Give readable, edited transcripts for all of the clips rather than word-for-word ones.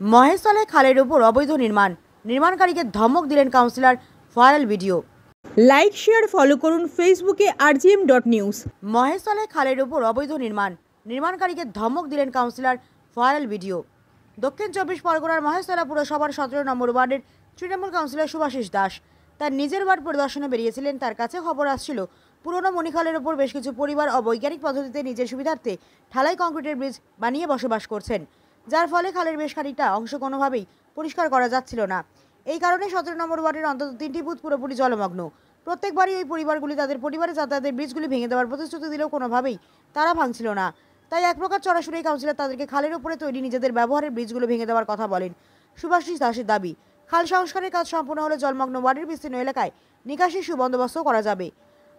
মহেশতলায় খালের ওপর অবৈধ নির্মাণকারীকে ধমক দিলেন councillor. Viral video. Like share follow করুন ফেসবুকে rgm.news। মহেশতলায় খালের ওপর অবৈধ নির্মাণকারীকে ধমক দিলেন কাউন্সিলর। Viral video. দক্ষিণ 24 পরগনার মহেশতলা পুরসভার 17 নম্বর ওয়ার্ডের তৃণমূল কাউন্সিলর শুভাশিস দাস তার নিজের ওয়ার্ড পরিদর্শনে বেরিয়েছিলেন। তার কাছে খবর আসছিল পুরনো মণিখালের ওপর বেশ কিছু পরিবার অবৈজ্ঞানিক পদ্ধতিতে নিজের সুবিধার্থে ঢালাই কংক্রিটের ব্রিজ বানিয়ে বসবাস করছেন, যার ফলে খালের বেশ খানিকটা অংশ কোনোভাবেই পরিষ্কার করা যাচ্ছিল না। এই কারণে 17 নম্বর ওয়ার্ডের অন্তত 3টি বুথ পুরোপুরি জলমগ্ন। প্রত্যেকবারই ওই পরিবারগুলি তাদের পরিবারে যাতায়াতের ব্রিজগুলি ভেঙে দেওয়ার প্রতিশ্রুতি দিলেও কোনোভাবেই তারা ভাঙছিল না। তাই এক প্রকার চড়াশুড়ি কাউন্সিলর তাদেরকে খালের উপরে তৈরি নিজেদের ব্যবহারের ব্রিজগুলো ভেঙে দেওয়ার কথা বলেন। শুভাশিস দাসের দাবি, খাল সংস্কারের কাজ সম্পূর্ণ হলে জলমগ্ন ওয়ার্ডের বিস্তীর্ণ এলাকায় নিকাশি সুবন্দোবস্ত করা যাবে।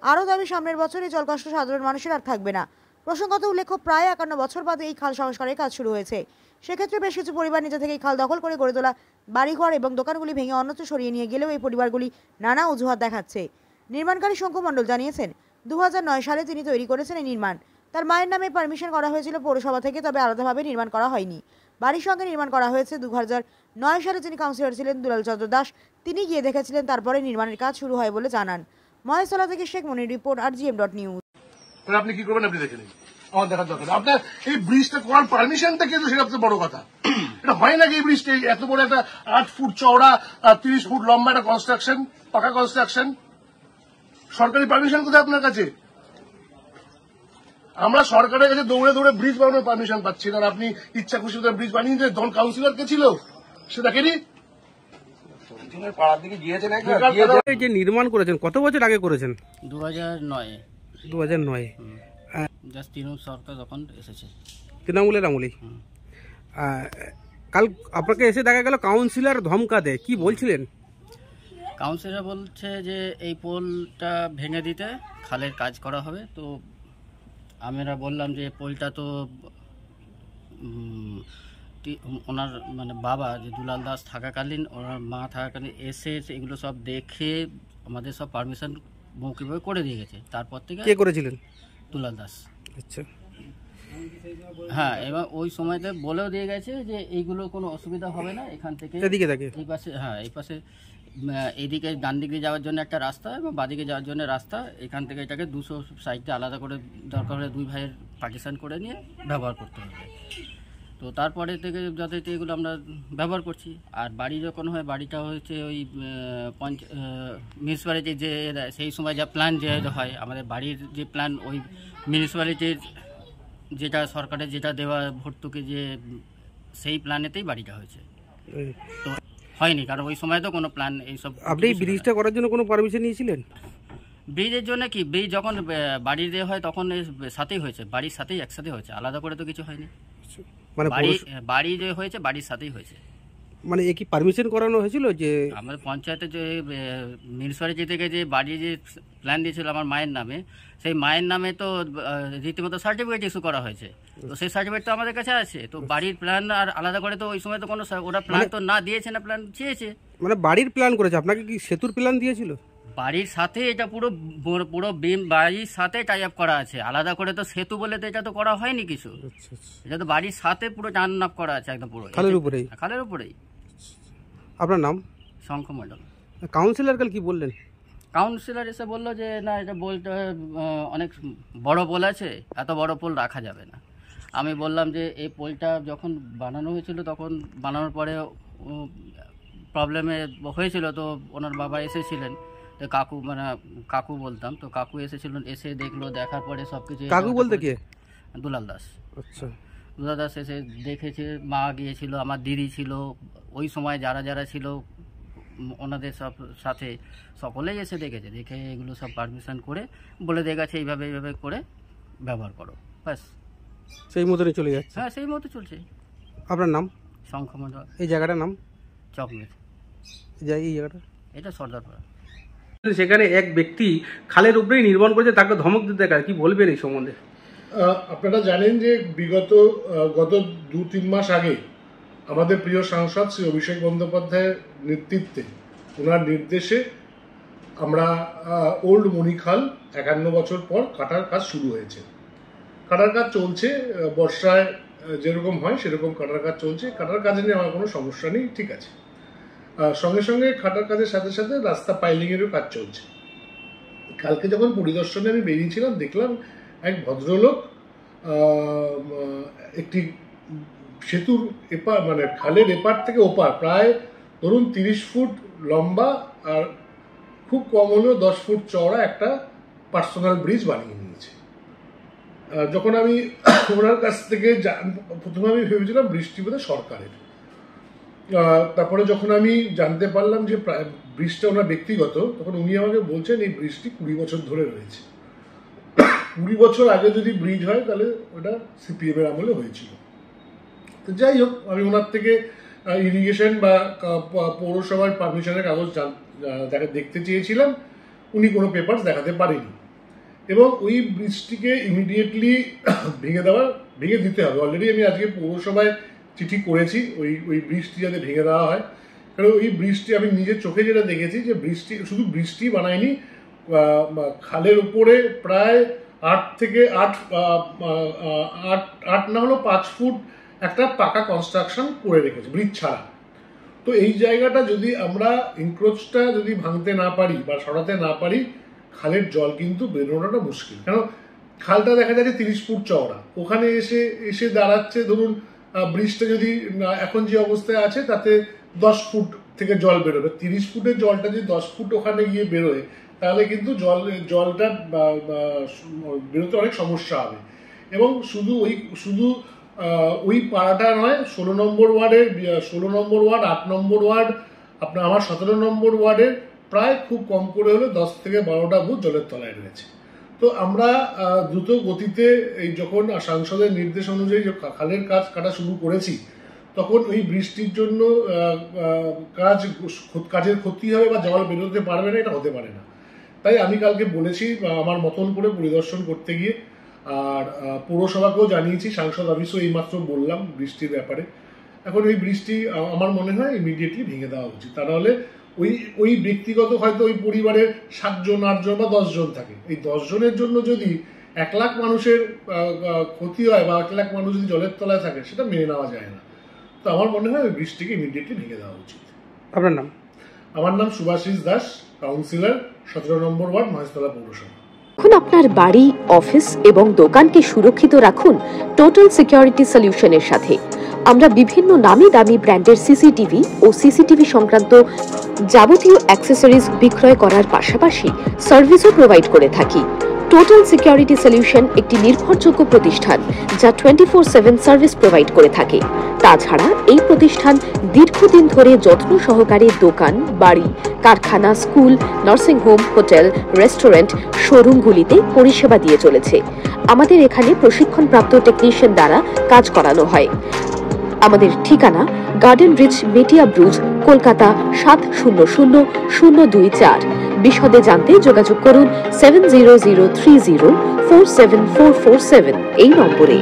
আরও দাবি, সামনের বছর এই জলকষ্ট সাধারণ মানুষের আর থাকবে না। প্রসঙ্গত উল্লেখ্য, প্রায় 51 বছর বাদে এই খাল সংস্কারের কাজ শুরু হয়েছে। সেক্ষেত্রে বেশ কিছু পরিবার নিজে থেকেই খাল দখল করে গড়ে তোলা বাড়িঘর এবং দোকানগুলি ভেঙে অন্যত্র সরিয়ে নিয়ে গেলেও এই পরিবারগুলি নানা অজুহাত দেখাচ্ছে। নির্মাণকারী শঙ্কু মণ্ডল জানিয়েছেন, 2009 সালে তিনি তৈরি করেছেন এই নির্মাণ। তার মায়ের নামে পারমিশন করা হয়েছিল পৌরসভা থেকে, তবে আলাদাভাবে নির্মাণ করা হয়নি। বাড়ির সঙ্গে নির্মাণ করা হয়েছে। 2009 সালে যিনি কাউন্সিলর ছিলেন দুলাল চন্দ্র দাস, তিনি গিয়ে দেখেছিলেন, তারপরে নির্মাণের কাজ শুরু হয় বলে জানান। মহেশতলা থেকে শেখ মনির রিপোর্ট, rgm.news। আপনি কি করবেন? আপনি দেখে নিন, আমার দেখার দরকার। আপনার এই ব্রিজটা করার পারমিশনটা কিন্তু সেটা সবচেয়ে বড় কথা। এটা হয় নাকি এই ব্রিজটা এত বড় একটা 8 ফুট চওড়া 30 ফুট লম্বা একটা কনস্ট্রাকশন, পাকা কনস্ট্রাকশন, সরকারি পারমিশন কোথায় আপনার কাছে? আমরা সরকারের কাছে দৌড়ে দৌড়ে ব্রিজ বানানোর পারমিশন পাচ্ছি না, আর আপনি ইচ্ছা খুশি ব্রিজ বানিয়ে দিতে। দল কাউন্সিলর কে ছিল সে দেখেনি? যে নির্মাণ করেছেন কত বছর আগে করেছেন? 2009 জাস্ট তৃণমূল সরকার যখন এসেছে, তৃণমূলের আমলেই। কাল আপনাকে এসে দেখা গেল কাউন্সিলর ধমকা দেয়, কি বলছিলেন? কাউন্সিলর বলছে যে এই পোলটা ভেঙে দিতে খালের কাজ করা হবে। তো আমরা বললাম যে পোলটা তো ওনার মানে বাবা যে দুলাল দাস থাকাকালীন, ওনার মা থাকাকালীন এসে এগুলো সব দেখে আমাদের সব পারমিশন মৌখিকভাবে করে দিয়ে গেছে। তারপর থেকে কে করেছিলেন? দুলাল দাস। আচ্ছা, হ্যাঁ, এবং ওই সময়তে বলেও দিয়ে গেছে যে এইগুলো কোনো অসুবিধা হবে না, এখান থেকে এদিকে থাকে এই পাশে, হ্যাঁ এই পাশে এদিকে ডান দিকে যাওয়ার জন্য একটা রাস্তা এবং বাদিকে যাওয়ার জন্য রাস্তা, এখান থেকে এটাকে 200 সাইডে আলাদা করে দরকার হলে দুই ভাইয়ের পার্টিশন করে নিয়ে ব্যবহার করতে হবে। তো তারপরে থেকে যথারীতি এগুলো আমরা ব্যবহার করছি। আর বাড়ি যখন হয়, বাড়িটা হচ্ছে ওই মিউনিসিপ্যালিটির যে সেই সময় যা প্ল্যান যে হয়, আমাদের বাড়ির যে প্ল্যান ওই মিউনিসিপ্যালিটির যেটা সরকারের যেটা দেওয়া ভর্তুকি, যে সেই প্ল্যানেতেই বাড়িটা হয়েছে। তো হয়নি, কারণ ওই সময় তো কোনো প্ল্যান এইসব। আপনি এই ব্রিজটা করার জন্য কোনো পারমিশন নিয়েছিলেন? ব্রিজের জন্য কি, ব্রিজ যখন বাড়ি দিয়ে হয় তখন সাথেই হয়েছে, বাড়ির সাথেই একসাথে হয়েছে, আলাদা করে তো কিছু হয়নি। মানে বাড়ি যে হয়েছে বাড়ির সাথেই হয়েছে। মানে কি পারমিশন করানো হয়েছিল? যে আমাদের পঞ্চায়েতে যে মিউনিসিপ্যালিটি থেকে যে বাড়ি যে প্ল্যান দিয়েছিল আমার মায়ের নামে, সেই মায়ের নামে তো রীতিমতো সার্টিফিকেট ইস্যু করা হয়েছে। তো সেই সার্টিফিকেট তো আমাদের কাছে আছে। তো বাড়ির প্ল্যান আর আলাদা করে তো ওই সময় তো কোনো, ওরা প্ল্যান তো না দিয়েছে না, প্ল্যান চেয়েছে। মানে বাড়ির প্ল্যান করেছে, আপনাকে কি সেতুর প্ল্যান দিয়েছিল? বাড়ির সাথে এটা পুরো বিম বাড়ির সাথে টাই আপ করা আছে, আলাদা করে তো সেতু বলে তো এটা তো করা হয়নি কিছু। এটা তো বাড়ির সাথে পুরো টান আপ করা আছে, একদম পুরো খালের উপরেই। খালের উপরেই। আপনার নাম? শঙ্কু মণ্ডল। কাউন্সিলর কাল কি বললেন? কাউন্সিলর এসে বললো যে না, এটা পোলটা অনেক বড় পোল আছে, এত বড় পোল রাখা যাবে না। আমি বললাম যে এই পোলটা যখন বানানো হয়েছিল, তখন বানানোর পরে প্রবলেমে হয়েছিল, তো ওনার বাবা এসেছিলেন, তো কাকু বলতাম, তো কাকু এসেছিলেন, এসে দেখলো, দেখার পরে সব কিছু। কাকু বলতে কে? দুলাল দাস। আচ্ছা, দুলাল দাস এসে দেখেছে, মা গিয়েছিল, আমার দিদি ছিল, ওই সময় যারা যারা ছিল ওনাদের সব সাথে সকলেই এসে দেখেছে, দেখে এগুলো সব পারমিশন করে বলে দিয়ে গেছে এইভাবে এইভাবে করে ব্যবহার করো, ব্যাস সেই মতনই চলে যাচ্ছে। হ্যাঁ, সেই মতো চলছে। আপনার নাম? শঙ্কু মণ্ডল। এই জায়গাটার নাম? চকমের। এই জায়গাটা এটা সর্দারপাড়া। সেখানে এক ব্যক্তি খালের উপরেই নির্মাণ করেছে, তাকে ধমক দিতে দেখা, কি বলবেন এই সম্বন্ধে? আপনারা জানেন যে গত 2-3 মাস আগে আমাদের প্রিয় সাংসদ শ্রী অভিষেক বন্দ্যোপাধ্যায়ের নেতৃত্বে, ওনার নির্দেশে আমরা ওল্ড মণিখাল 51 বছর পর কাটার কাজ শুরু হয়েছে। কাটার কাজ চলছে। বর্ষায় যেরকম হয় সেরকম কাটার কাজ চলছে। কাটার কাজে নিয়ে আমার কোনো সমস্যা নেই, ঠিক আছে। সঙ্গে সঙ্গে কাটার কাজের সাথে সাথে রাস্তা পাইলিংয়েরও কাজ চলছে। কালকে যখন পরিদর্শনে আমি বেরিয়েছিলাম, দেখলাম এক ভদ্রলোক একটি সেতুর এপার, মানে খালের এপার থেকে ওপার প্রায় ধরুন 30 ফুট লম্বা আর খুব কম হলেও 10 ফুট চওড়া একটা পার্সোনাল ব্রিজ বানিয়ে নিয়েছে। যখন আমি ওনার কাছ থেকে প্রথমে আমি ভেবেছিলাম ব্রিজটি বোধহয় সরকারের, তারপরে যখন আমি জানতে পারলাম যে ব্রিজটা ওনার ব্যক্তিগত, তখন উনি আমাকে বলছেন এই ব্রিজটি 20 বছর ধরে রয়েছে। 20 বছর আগে যদি ব্রিজ হয় তাহলে ওটা সিপিএম এর আমলে হয়েছিল। তো যাই হোক, আমি ওনার থেকে ইরিগেশন বা পৌরসভার পারমিশনের কাগজ দেখতে চেয়েছিলাম, উনি কোনো পেপারস দেখাতে পারেনি। এবং ওই ব্রিজটিকে ইমিডিয়েটলি ভেঙে দিতে হবে। অলরেডি আমি আজকে পৌরসভায় চিঠি করেছি ওই ব্রিজটি যাতে ভেঙে দেওয়া হয়। কারণ ওই ব্রিজটি আমি নিজের চোখে যেটা দেখেছি যে শুধু ব্রিজটি বানায়নি, খালের উপরে প্রায় 8 না হলো 5 ফুট একটা পাকা কনস্ট্রাকশন করে রেখেছে ব্রিজ ছাড়া। তো এই জায়গাটা যদি আমরা ইনক্রোচটা যদি ভাঙতে না পারি বা সরাতে না পারি, খালের জল কিন্তু বেরোনোটা মুশকিল। কারণ খালটা দেখা যাচ্ছে 30 ফুট চওড়া, ওখানে এসে দাঁড়াচ্ছে ধরুন ব্রিজটা যদি এখন যে অবস্থায় আছে তাতে 10 ফুট থেকে জল বেরোবে। 30 ফুটের জলটা যদি 10 ফুট ওখানে গিয়ে বেরোয় তাহলে কিন্তু জলটা বেরোতে অনেক সমস্যা হবে। এবং শুধু ওই পাড়াটা নয়, 16 নম্বর ওয়ার্ডের 16 নম্বর ওয়ার্ড, 8 নম্বর ওয়ার্ড, আপনার আমার 17 নম্বর ওয়ার্ডের প্রায় খুব কম করে হলে 10 থেকে 12টা বুথ জলের তলায় রয়েছে। তো আমরা দ্রুত গতিতে এই যখন সাংসদের নির্দেশ অনুযায়ী খালের কাজ কাটা শুরু করেছি, তখন ওই বৃষ্টির জন্য কাজের ক্ষতি হবে বা জল বেরোতে পারবে না, এটা হতে পারে না। তাই আমি কালকে বলেছি আমার মতন করে পরিদর্শন করতে গিয়ে, আর পৌরসভাকেও জানিয়েছি, সাংসদ অফিসও এইমাত্র বললাম বৃষ্টির ব্যাপারে। এখন ওই বৃষ্টি আমার মনে হয় ইমিডিয়েটলি ভেঙে দেওয়া উচিত। তা নাহলে ওই ব্যক্তিগত হয়তো ওই পরিবারের 7 জন 8 জন বা 10 জন থাকে, এই 10 জনের জন্য যদি 1 লাখ মানুষের ক্ষতি হয় বা 1 লাখ মানুষ যদি জলের তলায় থাকে, সেটা মেনে নেওয়া যায় না। তো আমার মনে হয় ওই বৃষ্টিকে ইমিডিয়েটলি ভেঙে দেওয়া উচিত। আপনার নাম? আমার নাম সুভাষিস দাস, কাউন্সিলর, 17 নম্বর ওয়ার্ড, মহেশতলা পৌরসভা। এখন আপনার বাড়ি, অফিস এবং দোকানকে সুরক্ষিত রাখুন টোটাল সিকিউরিটি সলিউশনের সাথে। আমরা বিভিন্ন নামি দামি ব্র্যান্ডের সিসিটিভি ও সিসিটিভি সংক্রান্ত যাবতীয় অ্যাক্সেসরিজ বিক্রয় করার পাশাপাশি সার্ভিসও প্রোভাইড করে থাকি। টোটাল সিকিউরিটি সলিউশন একটি নির্ভরযোগ্য প্রতিষ্ঠান যা 24/7 সার্ভিস প্রোভাইড করে থাকে। তাছাড়া এই প্রতিষ্ঠান দীর্ঘদিন ধরে যত্ন সহকারে দোকান, বাড়ি, কারখানা, school, nursing home, hotel, restaurant, শোরুমগুলিতে পরিষেবা দিয়ে চলেছে। আমাদের এখানে প্রশিক্ষণপ্রাপ্ত টেকনিশিয়ান দ্বারা কাজ করানো হয়। আমাদের ঠিকানা গার্ডেন রিচ, মেটিয়া ব্রুজ, কলকাতা 700024। বিশদে জানতে যোগাযোগ করুন 7003047447 এই নম্বরে।